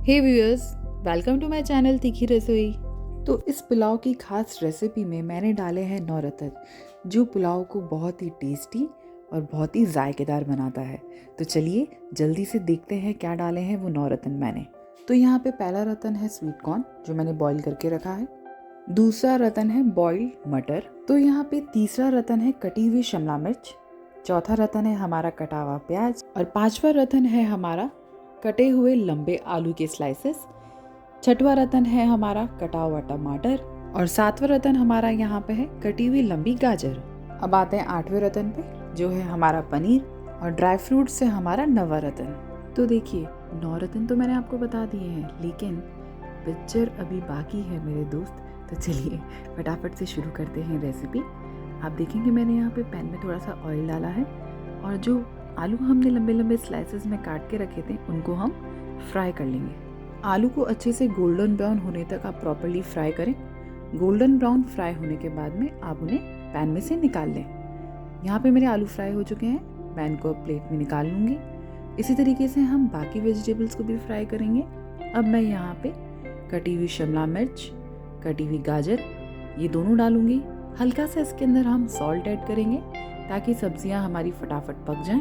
Hey viewers, welcome to my channel Tikhi Rasoi. तो इस पुलाव की खास रेसिपी में मैंने डाले हैं नौरतन, जो पुलाव को बहुत ही टेस्टी और बहुत ही जायकेदार बनाता है। तो चलिए जल्दी से देखते हैं क्या डाले हैं वो नौरतन मैंने। तो यहाँ पे पहला रतन है स्वीट कॉर्न, जो मैंने बॉईल करके रखा है। दूसरा रतन है बॉइल्ड मटर। तो यहाँ पे तीसरा रतन है कटी हुई शिमला मिर्च। चौथा रतन है हमारा कटा हुआ प्याज। और पांचवा रतन है हमारा कटे हुए लंबे आलू के स्लाइसेस। छठवां रतन है हमारा कटा हुआ टमाटर। और सातवां रतन हमारा यहाँ पे है कटी हुई लंबी गाजर। अब आते हैं आठवें रतन पे, जो है हमारा पनीर। और ड्राई फ्रूट से हमारा नवा रतन। तो देखिए 9 रतन तो मैंने आपको बता दिए हैं, लेकिन पिक्चर अभी बाकी है मेरे दोस्त। तो चलिए फटाफट से शुरू करते हैं रेसिपी। आप देखेंगे मैंने यहाँ पे पैन में थोड़ा सा ऑयल डाला है, और जो आलू हमने लंबे लंबे स्लाइसेस में काट के रखे थे उनको हम फ्राई कर लेंगे। आलू को अच्छे से गोल्डन ब्राउन होने तक आप प्रॉपर्ली फ्राई करें। गोल्डन ब्राउन फ्राई होने के बाद में आप उन्हें पैन में से निकाल लें। यहाँ पे मेरे आलू फ्राई हो चुके हैं, मैं इनको प्लेट में निकाल लूँगी। इसी तरीके से हम बाकी वेजिटेबल्स को भी फ्राई करेंगे। अब मैं यहाँ पे कटी हुई शिमला मिर्च, कटी हुई गाजर, ये दोनों डालूंगी। हल्का सा इसके अंदर हम सॉल्ट ऐड करेंगे ताकि सब्जियां हमारी फटाफट पक जाएं,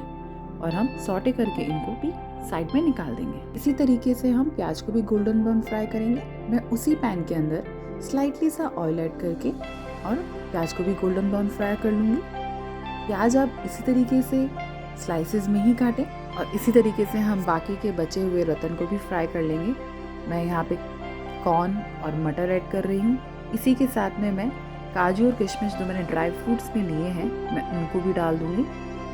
और हम सॉटे करके इनको भी साइड में निकाल देंगे। इसी तरीके से हम प्याज को भी गोल्डन ब्राउन फ्राई करेंगे। मैं उसी पैन के अंदर स्लाइटली सा ऑयल ऐड करके और प्याज को भी गोल्डन ब्राउन फ्राई कर लूँगी। प्याज आप इसी तरीके से स्लाइसेस में ही काटें, और इसी तरीके से हम बाकी के बचे हुए रतन को भी फ्राई कर लेंगे। मैं यहाँ पे कॉर्न और मटर ऐड कर रही हूँ। इसी के साथ में मैं काजू और किशमिश, जो मैंने ड्राई फ्रूट्स में लिए हैं, मैं उनको भी डाल दूँगी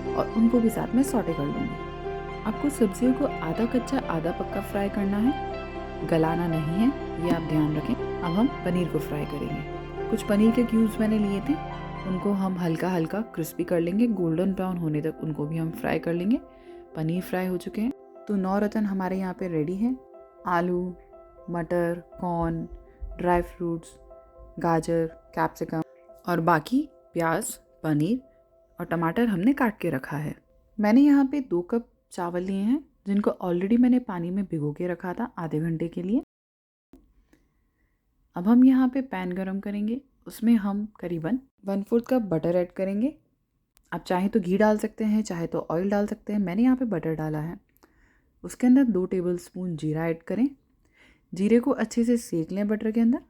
और उनको भी साथ में सॉटे कर लूँगी। आपको सब्जियों को आधा कच्चा आधा पक्का फ्राई करना है, गलाना नहीं है, ये आप ध्यान रखें। अब हम पनीर को फ्राई करेंगे। कुछ पनीर के क्यूब्स मैंने लिए थे, उनको हम हल्का हल्का क्रिस्पी कर लेंगे। गोल्डन ब्राउन होने तक उनको भी हम फ्राई कर लेंगे। पनीर फ्राई हो चुके हैं। तो 9 रतन हमारे यहाँ पे रेडी हैं। आलू, मटर, कॉर्न, ड्राई फ्रूट्स, गाजर, कैप्सिकम और बाकी प्याज, पनीर और टमाटर हमने काट के रखा है। मैंने यहाँ पे 2 कप चावल लिए हैं, जिनको ऑलरेडी मैंने पानी में भिगो के रखा था आधे घंटे के लिए। अब हम यहाँ पे पैन गरम करेंगे, उसमें हम करीबन 1/4 कप बटर ऐड करेंगे। आप चाहें तो घी डाल सकते हैं, चाहे तो ऑयल डाल सकते हैं। मैंने यहाँ पे बटर डाला है। उसके अंदर 2 टेबलस्पून जीरा ऐड करें। जीरे को अच्छे से सेक लें बटर के अंदर,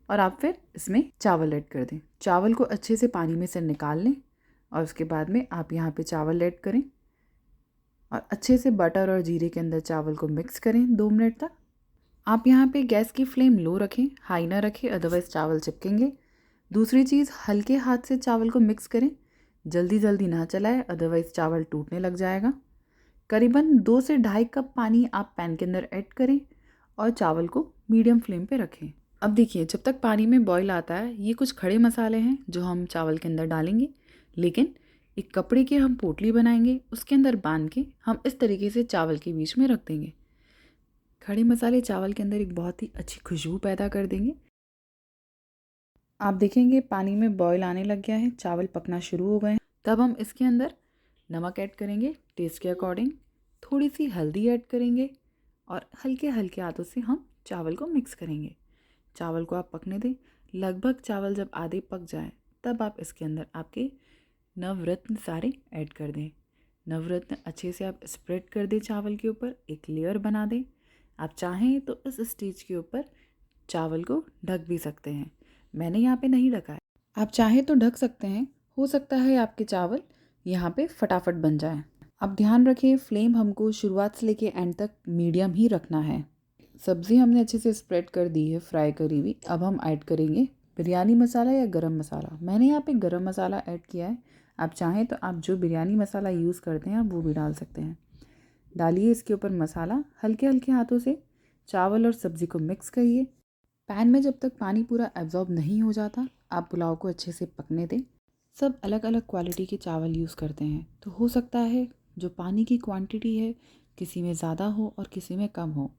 और आप फिर इसमें चावल ऐड कर दें। चावल को अच्छे से पानी में से निकाल लें, और उसके बाद में आप यहाँ पे चावल ऐड करें और अच्छे से बटर और जीरे के अंदर चावल को मिक्स करें 2 मिनट तक। आप यहाँ पे गैस की फ्लेम लो रखें, हाई ना रखें, अदरवाइज़ चावल चिपकेंगे। दूसरी चीज़, हल्के हाथ से चावल को मिक्स करें, जल्दी जल्दी ना चलाएं, अदरवाइज़ चावल टूटने लग जाएगा। करीबन 2 से 2.5 कप पानी आप पैन के अंदर ऐड करें और चावल को मीडियम फ्लेम पे रखें। अब देखिए, जब तक पानी में बॉईल आता है, ये कुछ खड़े मसाले हैं जो हम चावल के अंदर डालेंगे, लेकिन एक कपड़े की हम पोटली बनाएंगे, उसके अंदर बांध के हम इस तरीके से चावल के बीच में रख देंगे। खड़े मसाले चावल के अंदर एक बहुत ही अच्छी खुशबू पैदा कर देंगे। आप देखेंगे पानी में बॉईल आने लग गया है, चावल पकना शुरू हो गए हैं। तब हम इसके अंदर नमक ऐड करेंगे टेस्ट के अकॉर्डिंग, थोड़ी सी हल्दी ऐड करेंगे, और हल्के हल्के हाथों से हम चावल को मिक्स करेंगे। चावल को आप पकने दें। लगभग चावल जब आधे पक जाए, तब आप इसके अंदर आपके नवरत्न सारे ऐड कर दें। नवरत्न अच्छे से आप स्प्रेड कर दें चावल के ऊपर, एक लेयर बना दें। आप चाहें तो इस स्टेज के ऊपर चावल को ढक भी सकते हैं, मैंने यहाँ पे नहीं ढका है। आप चाहें तो ढक सकते हैं, हो सकता है आपके चावल यहाँ पे फटाफट बन जाए। अब ध्यान रखें, फ्लेम हमको शुरुआत से लेके एंड तक मीडियम ही रखना है। सब्ज़ी हमने अच्छे से स्प्रेड कर दी है फ्राई करी हुई। अब हम ऐड करेंगे बिरयानी मसाला या गरम मसाला। मैंने यहाँ पे गरम मसाला ऐड किया है। आप चाहें तो आप जो बिरयानी मसाला यूज़ करते हैं आप वो भी डाल सकते हैं। डालिए इसके ऊपर मसाला, हल्के हल्के हाथों से चावल और सब्ज़ी को मिक्स करिए। पैन में जब तक पानी पूरा एब्जॉर्ब नहीं हो जाता, आप पुलाव को अच्छे से पकने दें। सब अलग अलग क्वालिटी के चावल यूज़ करते हैं, तो हो सकता है जो पानी की क्वांटिटी है किसी में ज़्यादा हो और किसी में कम हो।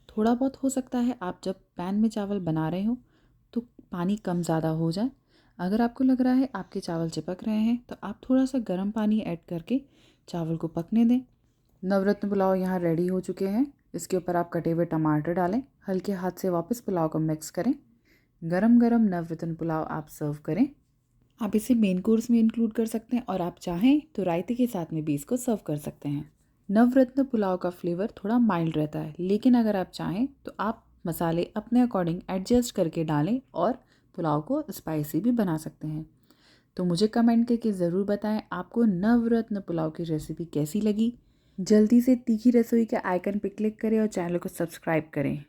थोड़ा बहुत हो सकता है आप जब पैन में चावल बना रहे हो तो पानी कम ज़्यादा हो जाए। अगर आपको लग रहा है आपके चावल चिपक रहे हैं, तो आप थोड़ा सा गर्म पानी ऐड करके चावल को पकने दें। नवरत्न पुलाव यहाँ रेडी हो चुके हैं। इसके ऊपर आप कटे हुए टमाटर डालें, हल्के हाथ से वापस पुलाव को मिक्स करें। गरम गरम नवरत्न पुलाव आप सर्व करें। आप इसे मेन कोर्स में इंक्लूड कर सकते हैं और आप चाहें तो रायते के साथ में भी इसको सर्व कर सकते हैं। नवरत्न पुलाव का फ्लेवर थोड़ा माइल्ड रहता है, लेकिन अगर आप चाहें तो आप मसाले अपने अकॉर्डिंग एडजस्ट करके डालें और पुलाव को स्पाइसी भी बना सकते हैं। तो मुझे कमेंट करके ज़रूर बताएं आपको नवरत्न पुलाव की रेसिपी कैसी लगी। जल्दी से तीखी रसोई के आइकन पर क्लिक करें और चैनल को सब्सक्राइब करें।